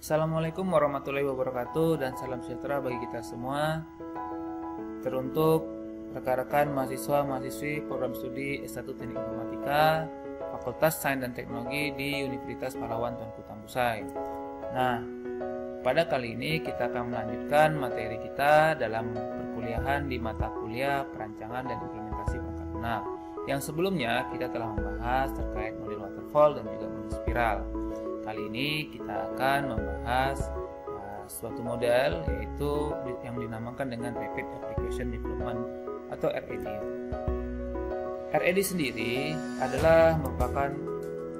Assalamualaikum warahmatullahi wabarakatuh dan salam sejahtera bagi kita semua. Teruntuk rekan-rekan mahasiswa-mahasiswi program studi S1 Teknik Informatika Fakultas Sains dan Teknologi di Universitas Pahlawan Tuanku Tambusai. Nah, pada kali ini kita akan melanjutkan materi kita dalam perkuliahan di mata kuliah Perancangan dan Implementasi Perangkat Lunak. Yang sebelumnya kita telah membahas terkait model waterfall dan juga model spiral. Kali ini kita akan membahas suatu model, yaitu yang dinamakan dengan Rapid Application Development atau RAD. RAD sendiri adalah merupakan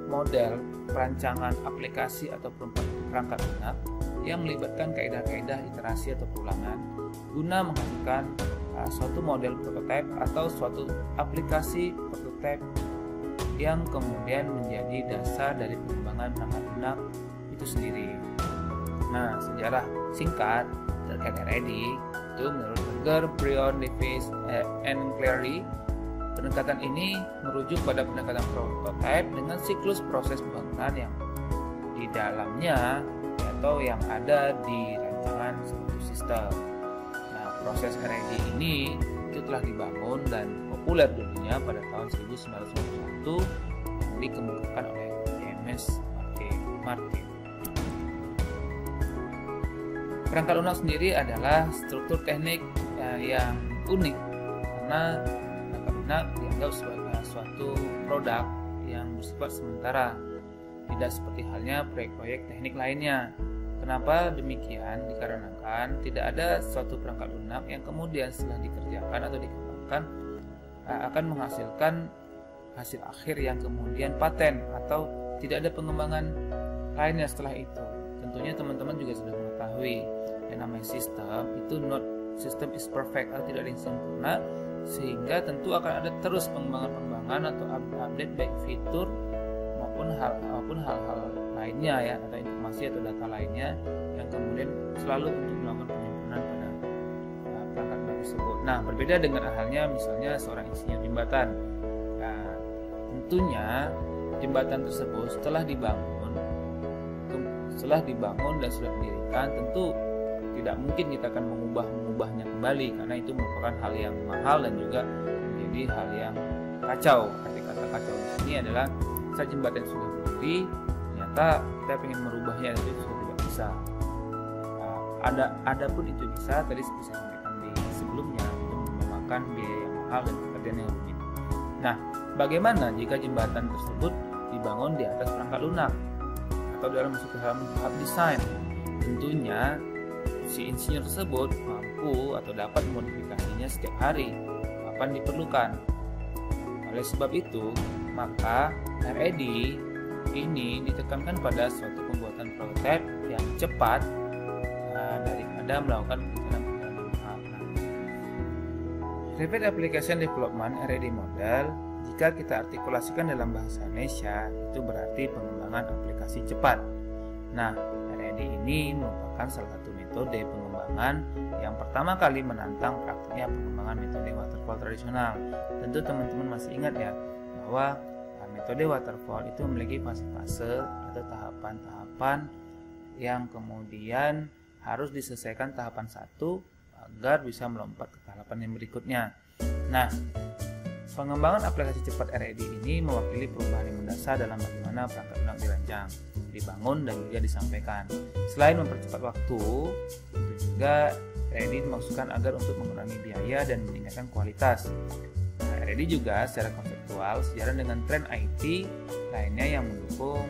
model perancangan aplikasi atau perangkat lunak yang melibatkan kaidah-kaidah iterasi atau perulangan guna menghasilkan suatu model prototipe atau suatu aplikasi prototipe yang kemudian menjadi dasar dari pengembangan perangkat lunak itu sendiri. Nah, sejarah singkat terkait RAD itu menurut Berger, Brion, Davis, and Cleary, pendekatan ini merujuk pada pendekatan prototipe dengan siklus proses pembangunan yang di dalamnya atau yang ada di rancangan suatu sistem. Nah, proses RAD ini itu telah dibangun dan populer dunia pada tahun 1991 yang dikemukakan oleh James Martin. Perangkat lunak sendiri adalah struktur teknik yang unik karena perangkat lunak dianggap sebagai suatu produk yang bersifat sementara, tidak seperti halnya proyek-proyek teknik lainnya. Kenapa demikian? Dikarenakan tidak ada suatu perangkat lunak yang kemudian setelah dikerjakan atau dikembangkan akan menghasilkan hasil akhir yang kemudian paten atau tidak ada pengembangan lainnya setelah itu. Tentunya teman-teman juga sudah mengetahui yang namanya sistem itu not system is perfect atau tidak ada yang sempurna, sehingga tentu akan ada terus pengembangan atau update baik fitur maupun hal-hal lainnya ya, atau informasi atau data lainnya yang kemudian selalu untuk melakukan penyempurnaan pada perangkat lunak tersebut. Nah, berbeda dengan halnya misalnya seorang insinyur jembatan. Nah, tentunya jembatan tersebut setelah dibangun dan sudah didirikan, tentu tidak mungkin kita akan mengubahnya kembali karena itu merupakan hal yang mahal dan juga menjadi hal yang kacau. Arti kata kacau di sini adalah saat jembatan sudah berdiri, ternyata kita ingin merubahnya itu sudah tidak bisa. Ada pun itu bisa, tadi seperti saya sampaikan di sebelumnya, itu memakan biaya yang mahal dan pekerjaan yang rumit. Nah, bagaimana jika jembatan tersebut dibangun di atas perangkat lunak atau dalam tahap desain? Tentunya si insinyur tersebut mampu atau dapat memodifikasinya setiap hari kapan diperlukan. Oleh sebab itu, maka RAD ini ditekankan pada suatu pembuatan prototipe yang cepat daripada melakukan perencanaan mahal. Rapid Application Development RAD model, jika kita artikulasikan dalam bahasa Indonesia, itu berarti pengembangan aplikasi cepat. Nah, RAD ini merupakan salah satu metode pengembangan yang pertama kali menantang praktiknya pengembangan metode waterfall tradisional. Tentu teman-teman masih ingat ya bahwa metode waterfall itu memiliki fase-fase atau tahapan-tahapan yang kemudian harus diselesaikan tahapan satu agar bisa melompat ke tahapan yang berikutnya. Nah, pengembangan aplikasi cepat RAD ini mewakili perubahan yang mendasar dalam bagaimana perangkat lunak dirancang, dibangun dan juga disampaikan. Selain mempercepat waktu, itu juga RAD dimaksudkan agar untuk mengurangi biaya dan meningkatkan kualitas. Nah, RAD juga secara konseptual sejalan dengan tren IT lainnya yang mendukung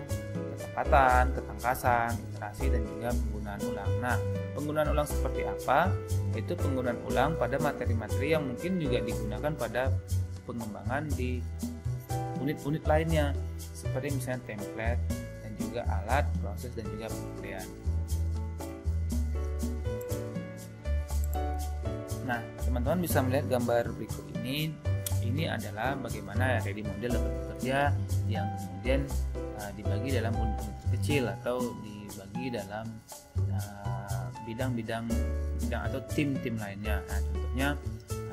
ketepatan, ketangkasan, iterasi dan juga penggunaan ulang. Nah, penggunaan ulang seperti apa? Yaitu penggunaan ulang pada materi-materi yang mungkin juga digunakan pada pengembangan di unit-unit lainnya, seperti misalnya template dan juga alat, proses dan juga pengerjaan. Nah, teman-teman bisa melihat gambar berikut ini. Ini adalah bagaimana RAD model dapat bekerja yang kemudian dibagi dalam unit-unit kecil atau dibagi dalam bidang-bidang atau tim-tim lainnya. Nah, contohnya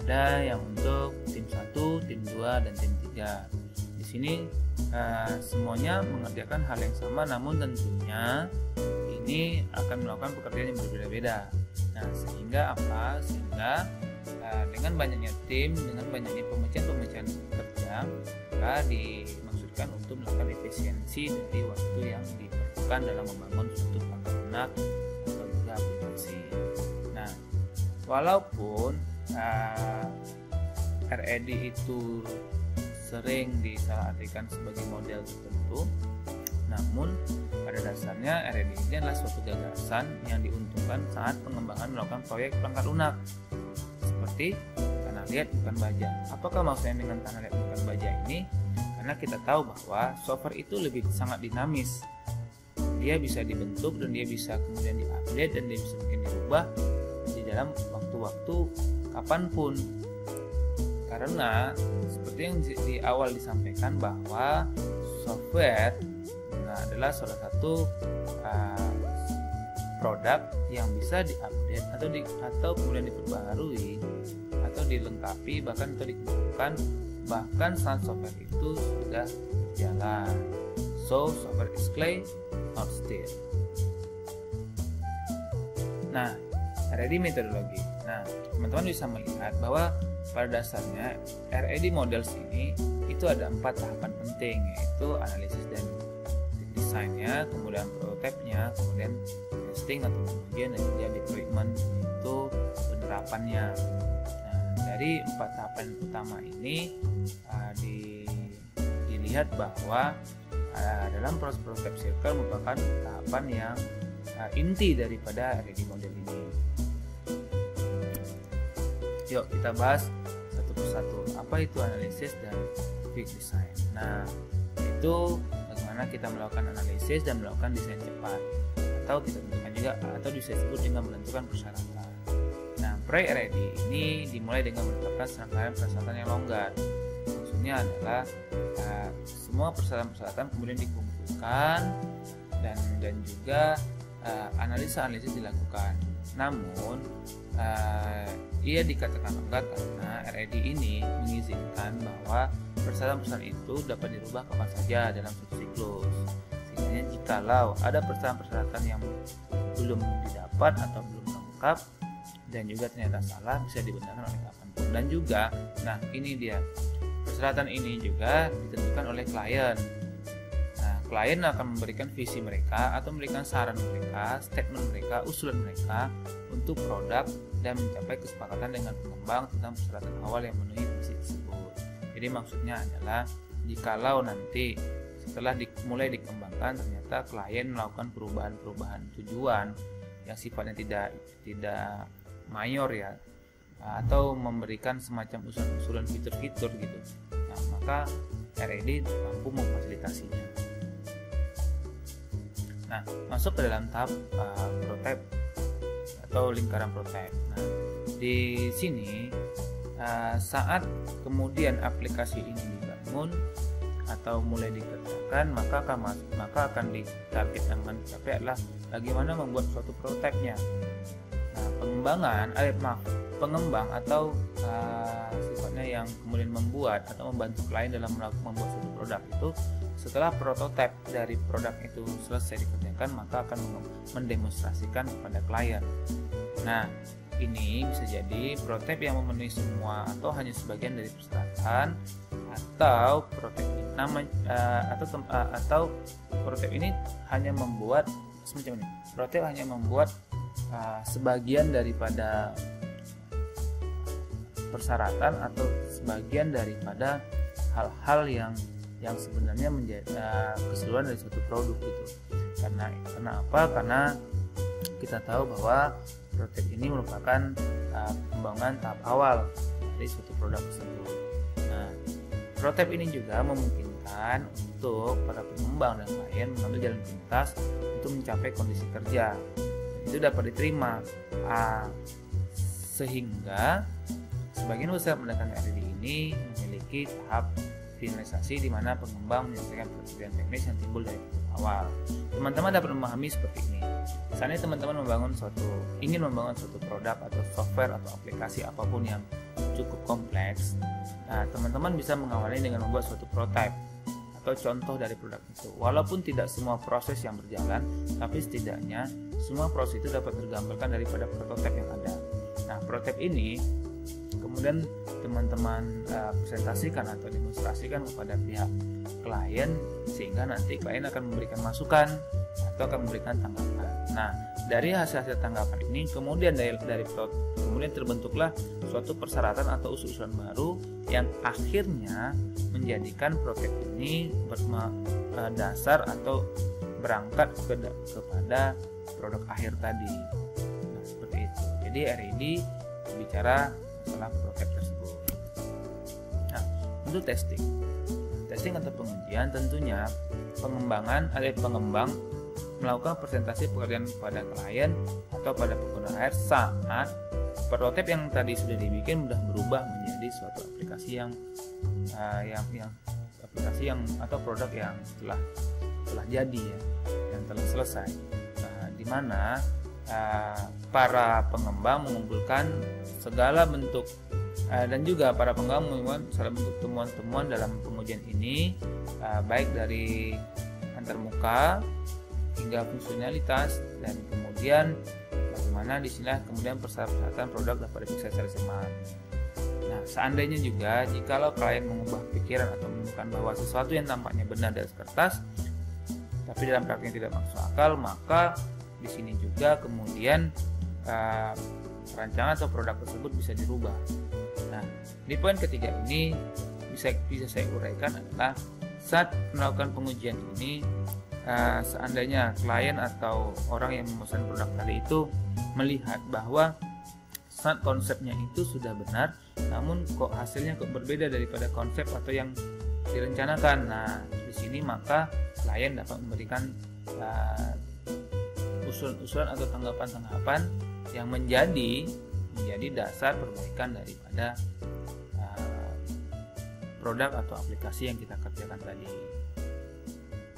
ada yang untuk tim 1, tim 2, dan tim 3. Di sini semuanya mengerjakan hal yang sama, namun tentunya ini akan melakukan pekerjaan yang berbeda-beda. Nah, sehingga apa? Sehingga dengan banyaknya tim, dengan banyaknya pemecahan kerja, maka dimaksudkan untuk melakukan efisiensi dari waktu yang diperlukan dalam membangun suatu perangkat lunak atau juga aplikasi. Nah, walaupun RED itu sering disalahartikan sebagai model tertentu, namun pada dasarnya RED ini adalah suatu gagasan yang diuntungkan saat pengembangan melakukan proyek perangkat lunak seperti tanah liat bukan baja. Apakah maksudnya dengan tanah liat bukan baja ini? Karena kita tahu bahwa software itu lebih sangat dinamis. Dia bisa dibentuk dan dia bisa kemudian diupdate dan dia bisa mungkin dirubah di dalam waktu-waktu kapanpun. Karena seperti yang di awal disampaikan bahwa software adalah salah satu produk yang bisa diupdate atau kemudian diperbaharui atau dilengkapi bahkan atau dikembangkan bahkan saat software itu sudah berjalan. So software is clay, not steel. Nah, RED metodologi. Nah, teman-teman bisa melihat bahwa pada dasarnya RED models ini itu ada 4 tahapan penting, yaitu analisis dan desainnya, kemudian prototipenya, kemudian testing atau pengujian, dan juga deployment, itu penerapannya. Nah, dari 4 tahapan utama ini dilihat bahwa dalam proses prototype circle merupakan tahapan yang inti daripada RED model ini. Yuk kita bahas satu persatu. Apa itu analisis dan quick design? Nah, itu bagaimana kita melakukan analisis dan melakukan desain cepat, atau kita tentukan juga atau bisa disebut dengan menentukan persyaratan. Nah, proyek RED ini dimulai dengan menetapkan serangkaian persyaratan yang longgar. Maksudnya adalah semua persyaratan kemudian dikumpulkan dan juga analisa-analisis dilakukan. Namun ia dikatakan longgar karena RED ini mengizinkan bahwa persyaratan-persyaratan itu dapat dirubah kapan saja dalam suatu siklus. Sehingga jikalau ada persyaratan-persyaratan yang belum didapat atau belum lengkap dan juga ternyata salah, bisa dibenarkan oleh kapanpun. Dan juga, nah ini dia, persyaratan ini juga ditentukan oleh klien. Nah, klien akan memberikan visi mereka atau memberikan saran mereka, statement mereka, usulan mereka untuk produk dan mencapai kesepakatan dengan pengembang tentang persyaratan awal yang memenuhi visi tersebut. Jadi maksudnya adalah jikalau nanti setelah mulai dikembangkan ternyata klien melakukan perubahan-perubahan tujuan yang sifatnya tidak mayor ya, atau memberikan semacam usulan-usulan fitur-fitur gitu. Nah, maka RED mampu memfasilitasinya. Nah, masuk ke dalam tahap prototype atau lingkaran prototype. Nah, di sini saat kemudian aplikasi ini dibangun atau mulai dikerjakan, maka akan ditarget yang mencapai adalah bagaimana membuat suatu prototipenya. Nah, pengembang atau sifatnya yang kemudian membuat atau membantu klien dalam membuat suatu produk itu, setelah prototipe dari produk itu selesai dikerjakan, maka akan mendemonstrasikan kepada klien. Nah, ini bisa jadi prototipe yang memenuhi semua atau hanya sebagian dari persyaratan, atau prototipe ini hanya membuat semacam ini. Prototipe hanya membuat sebagian daripada persyaratan atau sebagian daripada hal-hal yang sebenarnya menjadi keseluruhan dari suatu produk itu. Karena apa? Karena kita tahu bahwa prototipe ini merupakan pembangunan tahap awal dari suatu produk tersebut. Nah, prototipe ini juga memungkinkan untuk para pengembang dan klien mengambil jalan pintas untuk mencapai kondisi kerja. Itu dapat diterima, sehingga sebagian besar pendekatan RED ini memiliki tahap finalisasi di mana pengembang menyelesaikan pekerjaan teknis yang timbul dari awal. Teman-teman dapat memahami seperti ini. Misalnya teman-teman ingin membangun suatu produk atau software atau aplikasi apapun yang cukup kompleks. Nah, teman-teman bisa mengawali dengan membuat suatu prototype atau contoh dari produk itu. Walaupun tidak semua proses yang berjalan, tapi setidaknya semua proses itu dapat tergambarkan daripada prototipe yang ada. Nah, prototipe ini kemudian teman-teman presentasikan atau demonstrasikan kepada pihak klien, sehingga nanti klien akan memberikan masukan atau akan memberikan tanggapan. Nah, dari hasil-hasil tanggapan ini kemudian kemudian terbentuklah suatu persyaratan atau usul-usulan baru yang akhirnya menjadikan prototipe ini dasar atau berangkat kepada produk akhir tadi. Nah, seperti itu. Jadi R&D bicara masalah prototipe tersebut. Nah, untuk testing atau pengujian, tentunya pengembang melakukan presentasi pekerjaan pada klien atau pada pengguna akhir saat prototipe yang tadi sudah dibikin sudah berubah menjadi suatu aplikasi yang atau produk yang telah jadi ya, yang telah selesai. Di mana para pengembang mengumpulkan segala bentuk dan juga para pengembang mengumpulkan segala bentuk temuan-temuan dalam pengujian ini, baik dari antarmuka hingga fungsionalitas, dan kemudian bagaimana disinilah kemudian persyaratan produk dapat diperiksa secara semat. Nah, seandainya juga jikalau klien mengubah pikiran atau menemukan bahwa sesuatu yang tampaknya benar dari kertas tapi dalam praktiknya tidak masuk akal, maka di sini juga kemudian rancangan atau produk tersebut bisa dirubah. Nah, di poin ketiga ini bisa saya uraikan adalah saat melakukan pengujian ini, seandainya klien atau orang yang memesan produk tadi itu melihat bahwa saat konsepnya itu sudah benar, namun kok hasilnya kok berbeda daripada konsep atau yang direncanakan. Nah, di sini maka klien dapat memberikan usulan-usulan atau tanggapan-tanggapan yang menjadi dasar perbaikan daripada produk atau aplikasi yang kita kerjakan tadi.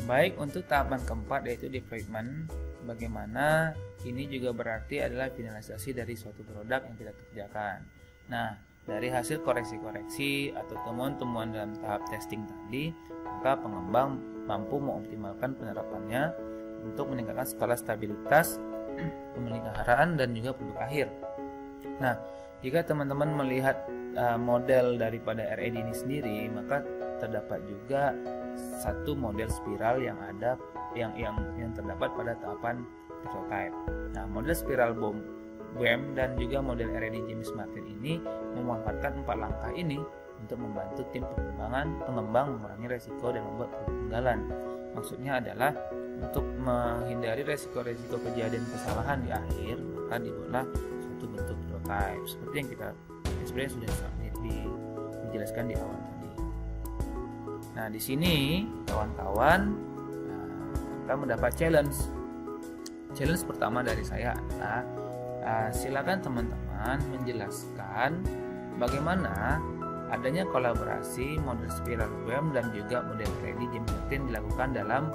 Baik, untuk tahapan keempat yaitu deployment, bagaimana ini juga berarti adalah finalisasi dari suatu produk yang kita kerjakan. Nah, dari hasil koreksi-koreksi atau temuan-temuan dalam tahap testing tadi, maka pengembang mampu mengoptimalkan penerapannya untuk meningkatkan skala stabilitas, pemeliharaan, dan juga produk akhir. Nah, jika teman-teman melihat model daripada RED ini sendiri, maka terdapat juga satu model spiral yang ada yang terdapat pada tahapan prototype. Nah, model spiral BOM dan juga model RED James Martin ini memanfaatkan 4 langkah ini untuk membantu tim pengembang mengurangi resiko dan membuat kegagalan. Maksudnya adalah untuk menghindari resiko-resiko kejadian kesalahan di akhir, maka dibuatlah suatu bentuk prototype seperti yang kita sebenarnya sudah dijelaskan di awal tadi. Nah, di sini kawan-kawan kita mendapat challenge. Challenge pertama dari saya adalah silakan teman-teman menjelaskan bagaimana adanya kolaborasi model spiral BOM dan juga model RED James Martin dilakukan dalam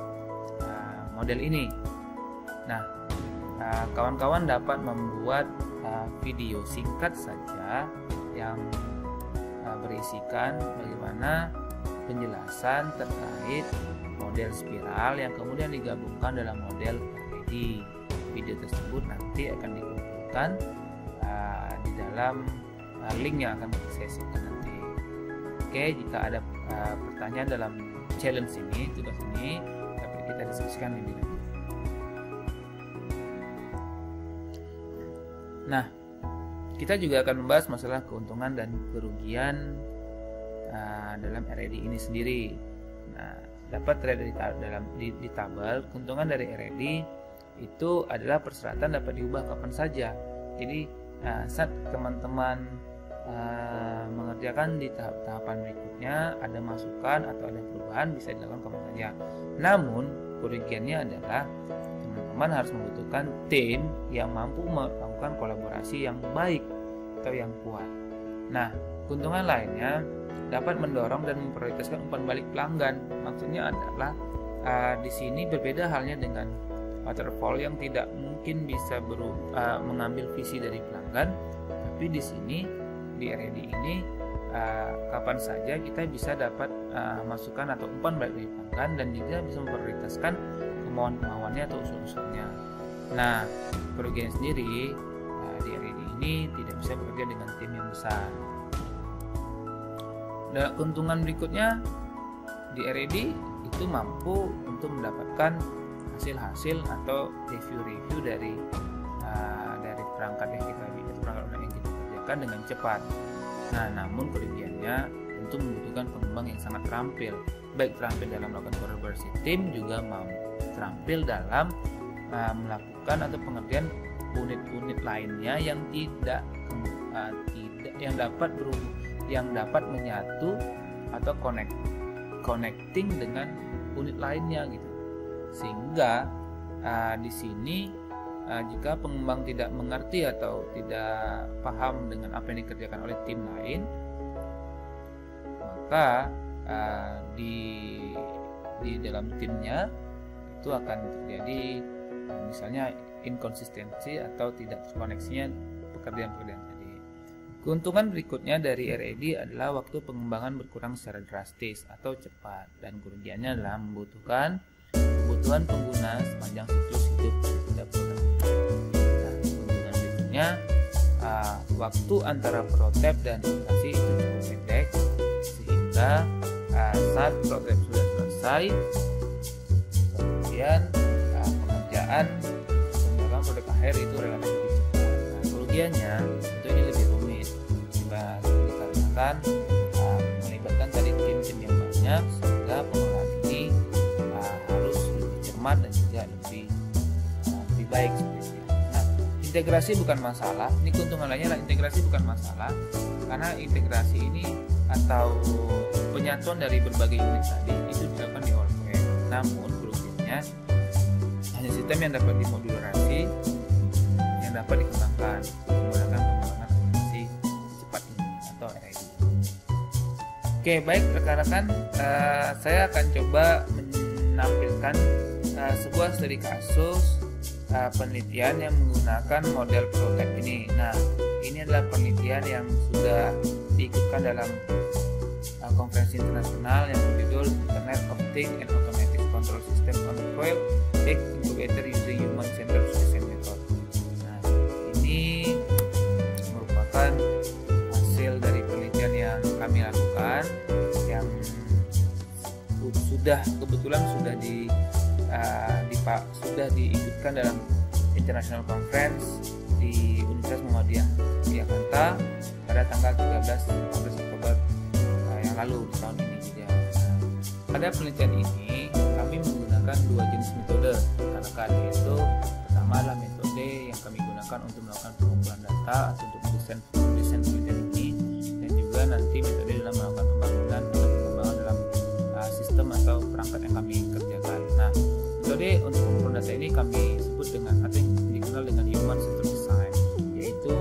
model ini. Nah, kawan-kawan dapat membuat video singkat saja yang berisikan bagaimana penjelasan terkait model spiral yang kemudian digabungkan dalam model RED. Video tersebut nanti akan dikumpulkan di dalam link yang akan saya share nanti. Oke, jika ada pertanyaan dalam challenge ini, tugas ini dapat kita diskusikan lebih lanjut. Nah, kita juga akan membahas masalah keuntungan dan kerugian dalam RED ini sendiri. Nah, dapat terlihat di tabel keuntungan dari RED itu adalah persyaratan dapat diubah kapan saja. Jadi saat teman-teman mengerjakan di tahapan berikutnya ada masukan atau ada perubahan bisa dilakukan kapan saja. Namun kerugiannya adalah teman-teman harus membutuhkan tim yang mampu melakukan kolaborasi yang baik atau yang kuat. Nah, keuntungan lainnya dapat mendorong dan memprioritaskan umpan balik pelanggan. Maksudnya adalah di sini berbeda halnya dengan waterfall yang tidak mungkin bisa mengambil visi dari pelanggan, tapi di sini di RED ini kapan saja kita bisa dapat masukan atau umpan balik dari pelanggan, dan juga bisa memprioritaskan kemauan-kemauannya atau usul-usulnya. Nah, kerugian sendiri di RED ini tidak bisa bekerja dengan tim yang besar. Dan keuntungan berikutnya di RED itu mampu untuk mendapatkan hasil-hasil atau review-review dari perangkat yang kita kerjakan dengan cepat. Nah, namun kelebihannya tentu membutuhkan pengembang yang sangat terampil, baik terampil dalam melakukan kolaborasi tim, juga terampil dalam melakukan atau pengertian unit-unit lainnya yang yang dapat menyatu atau connecting dengan unit lainnya gitu. Sehingga di sini jika pengembang tidak mengerti atau tidak paham dengan apa yang dikerjakan oleh tim lain, maka di dalam timnya itu akan terjadi misalnya inkonsistensi atau tidak terkoneksinya pekerjaan-pekerjaan tadi. Keuntungan berikutnya dari RED adalah waktu pengembangan berkurang secara drastis atau cepat, dan kerugiannya adalah membutuhkan kebutuhan pengguna sepanjang siklus hidup setiap produk. Nah, keuntungan berikutnya waktu antara prototipe dan implementasi itu cukup pendek, sehingga saat prototipe sudah selesai, kemudian pengerjaan pengembangan produk akhir itu relatif lebih cepat. Nah, kerugiannya itu ini lebih rumit dikarenakan melibatkan tadi tim-tim yang banyak, sehingga pengelolaan ini harus lebih cermat dan juga lebih baik seperti itu. Nah, integrasi bukan masalah. Ini keuntungan lainnya lah, integrasi bukan masalah, karena integrasi ini atau penyatuan dari berbagai unit tadi itu dilakukan di hardware. Namun kerugiannya hanya sistem yang dapat dimodulasi, yang dapat dikembangkan menggunakan pengembangan aplikasi cepat ini atau RED. Oke, baik rekan-rekan, saya akan coba menampilkan sebuah studi kasus penelitian yang menggunakan model prototype ini. Nah, ini adalah penelitian yang sudah diikutkan dalam konferensi internasional yang berjudul Internet of Things and Automatic Control System on Coil Egg Incubator Using Human Centered Design Method. Nah, ini merupakan hasil dari penelitian yang kami lakukan, yang kebetulan sudah diikutkan dalam International Conference di Universitas Muhammadiyah Jakarta pada tanggal 13 Oktober yang lalu di tahun ini juga. Pada penelitian ini kami menggunakan dua jenis metode rekan-rekan, yaitu pertama adalah metode yang kami gunakan untuk melakukan pengumpulan data atau untuk mendesain penelitian ini, dan juga nanti metode dalam melakukan pembangunan atau pengembangan dalam sistem atau perangkat yang kami kerjakan. Nah, metode untuk pengumpulan data ini kami sebut dengan atau yang dikenal dengan human centered design, yaitu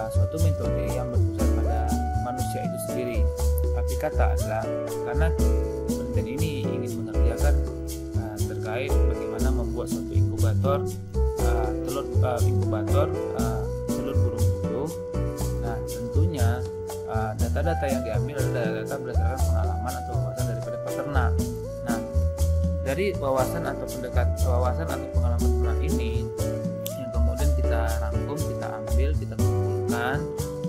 suatu metode yang berpusat pada manusia itu sendiri. Tapi kata adalah karena penelitian ini ingin mengerjakan terkait bagaimana membuat suatu inkubator telur burung puyuh. Nah, tentunya data-data yang diambil adalah data berdasarkan pengalaman atau wawasan daripada peternak. Nah, dari wawasan atau pengalaman peternak ini yang kemudian kita rangkum, kita ambil, kita kumpulkan,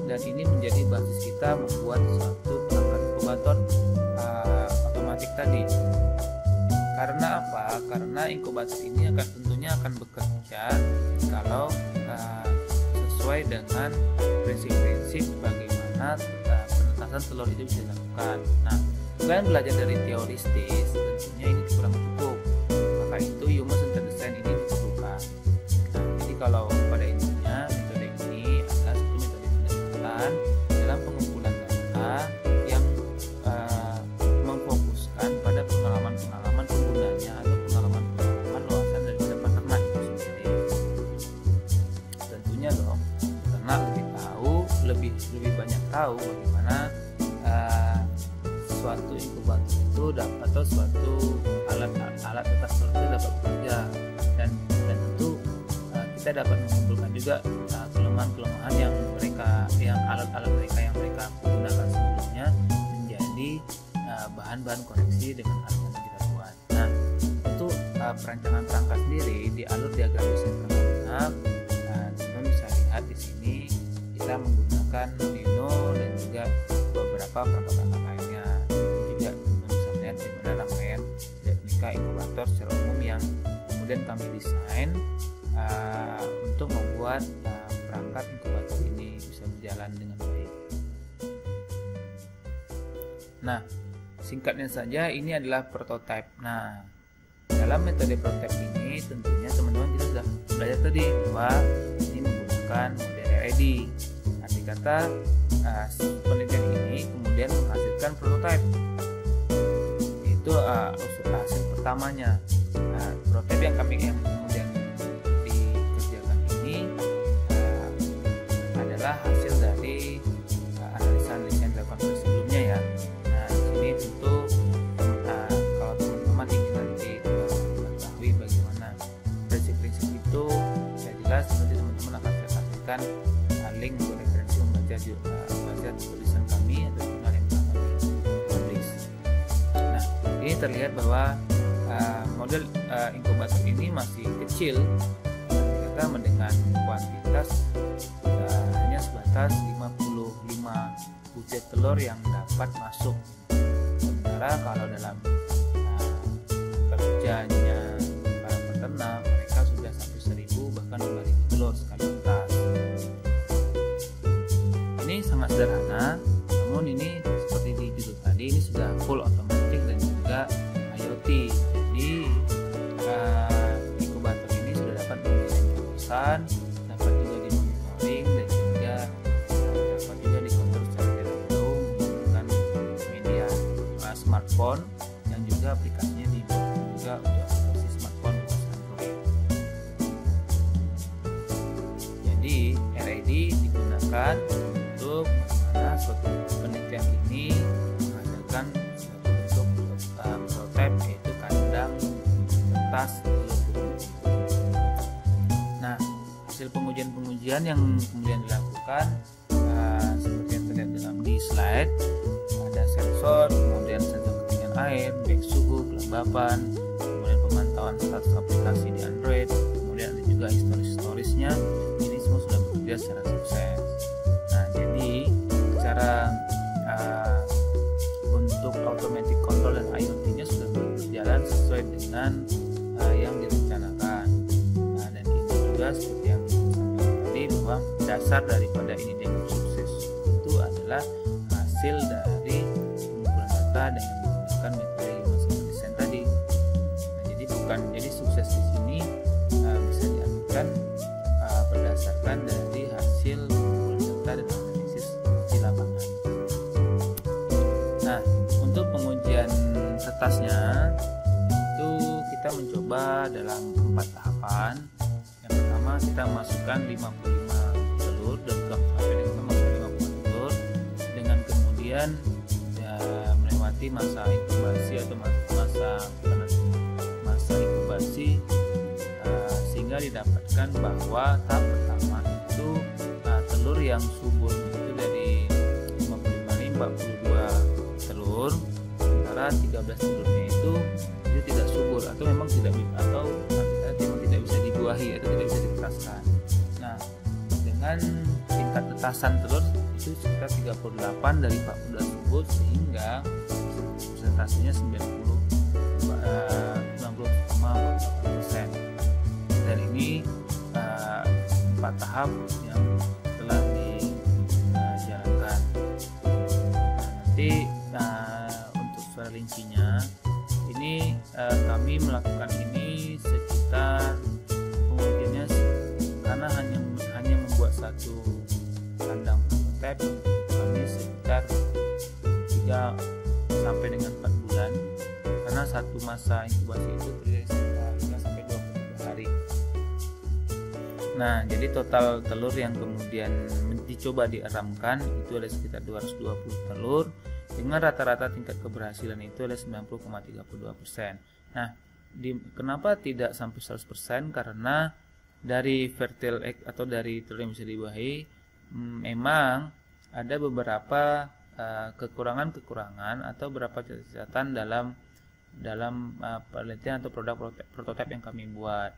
dan ini menjadi basis kita membuat suatu perangkat inkubator otomatis tadi. Karena apa? Karena inkubator ini tentunya akan bekerja kalau sesuai dengan prinsip-prinsip bagaimana penetasan telur itu bisa dilakukan. Nah, selain belajar dari teoristis, tentunya ini kurang cukup. Maka itu human centered design ini diperlukan. Nah, jadi kalau pada intinya metode ini adalah satu metode pendekatan dalam pengumpulan data yang memfokuskan pada pengalaman penggunanya atau pengalaman luasan daripada peternak itu sendiri. Tentunya dong, peternak lebih banyak tahu bagaimana suatu inkubator itu atau suatu alat atas telur itu dapat bekerja, dan tentu kita dapat mengumpulkan juga kelemahan-kelemahan yang alat-alat mereka yang mereka gunakan sebelumnya. bahan-bahan koreksi dengan alur yang kita buat. Nah, untuk perancangan perangkat sendiri di alur diagram desain perangkat lunak, teman-teman bisa lihat di sini kita menggunakan Arduino dan juga beberapa perangkat lainnya. Juga teman-teman bisa melihat bagaimana rangkaian teknika inkubator secara umum yang kemudian kami desain untuk membuat perangkat inkubator ini bisa berjalan dengan baik. Nah, singkatnya saja ini adalah prototipe. Nah, dalam metode prototipe ini tentunya teman-teman kita sudah belajar tadi bahwa ini menggunakan model RID. Arti kata penelitian ini kemudian menghasilkan prototipe. Itu hasil pertamanya. Prototipe yang kemudian dikerjakan ini adalah hasil dari analisa yang dilakukan sebelumnya ya. Nah, di sini tentu kalau teman-teman ingin nanti mengetahui bagaimana prinsip-prinsip itu, saya jelas nanti teman-teman akan saya kasihkan link untuk referensi membaca tulisan kami atau jurnal yang telah kami publish. Nah, ini terlihat bahwa model inkubator ini masih kecil, kita dengan kuantitas hanya sebatas 55 butir telur yang dapat masuk. Sementara kalau dalam kerjanya para peternak, mereka sudah sampai 1000 bahkan 2000 telur sekali letas. Ini sangat sederhana, namun ini seperti di judul tadi, ini sudah full otomatis dan juga IoT. Jadi inkubator ini sudah dapat mendeteksi pesan, dapat juga dimonitoring dan juga dapat juga dikontrol secara jarak jauh menggunakan media smartphone, yang juga aplikasinya dibuat juga untuk aplikasi smartphone berbasis Android. Jadi RID digunakan untuk bagaimana suatu penelitian ini menghasilkan suatu bentuk prototipe, yaitu kandang tas telur burung. Nah, hasil pengujian yang kemudian dilakukan seperti yang terlihat dalam di slide, ada sensor, kemudian sensor ketinggian air, baik suhu, kelembapan, kemudian pemantauan status aplikasi di Android, kemudian ada juga historisnya. Ini semua sudah bekerja secara sukses. Nah, jadi cara untuk automatic control dan IoT-nya sudah berjalan sesuai dengan yang direncanakan. Nah, dan ini juga seperti yang disampaikan tadi, bahwa dasar daripada ini dianggap sukses itu adalah hasil dari pengumpulan data dengan menggunakan metode human design tadi. Nah, jadi sukses di sini bisa diartikan berdasarkan dari hasil pengumpulan data dan analisis di lapangan. Nah, untuk pengujian tetasnya itu kita mencoba dalam 4 tahapan. Yang pertama kita masukkan 55 telur dan sampai dengan kita masukkan 50 telur, dengan kemudian melewati masa inkubasi atau masa inkubasi sehingga didapatkan bahwa tahap pertama itu telur yang subur itu dari 55 ini 42 telur, sementara 13 telurnya itu tidak subur atau memang tidak bisa dibuahi atau tidak bisa ditetaskan. Nah, dengan tingkat tetasan telur itu sekitar 38 dari 42 subur, sehingga persentasenya 90,48%. Dan ini 4 tahap yang telah dijalankan. Nanti untuk suara rincinya ini kami melakukan ini sekitar pengujiannya karena hanya membuat satu kandang prototipe, kami sekitar 3 sampai dengan 4 bulan, karena satu masa inkubasi itu berdiri sekitar 5 sampai 23 hari. Nah, jadi total telur yang kemudian dicoba dieramkan itu ada sekitar 220 telur, dengan rata-rata tingkat keberhasilan itu ada 90,32%. Nah, kenapa tidak sampai 100%? Karena dari fertile egg atau dari telur yang bisa dibuahi, memang ada beberapa kekurangan-kekurangan atau beberapa catatan dalam penelitian atau produk prototipe yang kami buat.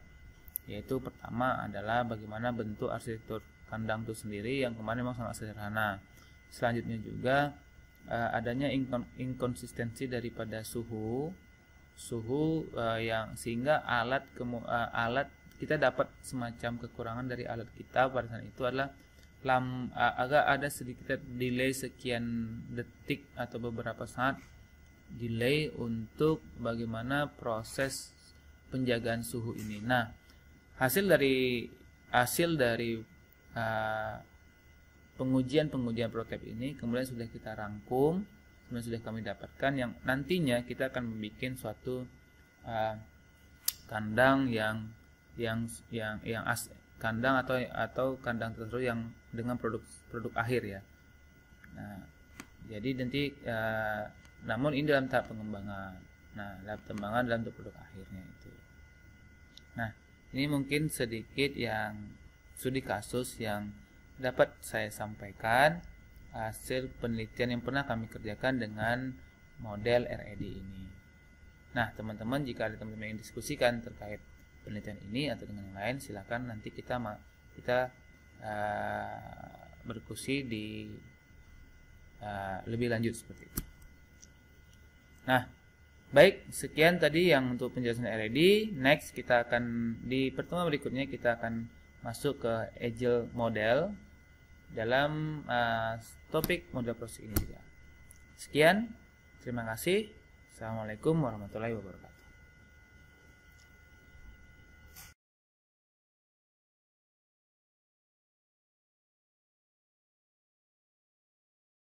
Yaitu pertama adalah bagaimana bentuk arsitektur kandang itu sendiri yang kemarin memang sangat sederhana. Selanjutnya juga adanya inkonsistensi daripada suhu yang sehingga alat kita dapat semacam kekurangan dari alat kita pada saat itu adalah agak ada sedikit delay sekian detik atau beberapa saat delay untuk bagaimana proses penjagaan suhu ini. Nah, hasil dari pengujian prototipe ini kemudian sudah kita rangkum, kemudian sudah kami dapatkan yang nantinya kita akan membuat suatu kandang kandang atau kandang tertentu yang dengan produk akhir ya. Nah, jadi nanti namun ini dalam tahap pengembangan. Nah, dalam pengembangan dalam produk akhirnya itu. Nah, ini mungkin sedikit yang studi kasus yang dapat saya sampaikan hasil penelitian yang pernah kami kerjakan dengan model RED ini. Nah, teman-teman, jika ada teman-teman yang diskusikan terkait penelitian ini atau dengan yang lain, silakan nanti kita berdiskusi di lebih lanjut seperti itu. Nah, baik, sekian tadi yang untuk penjelasan RED. Next, kita akan di pertemuan berikutnya kita akan masuk ke Agile model dalam topik model proses ini juga. Sekian, terima kasih. Assalamualaikum warahmatullahi wabarakatuh.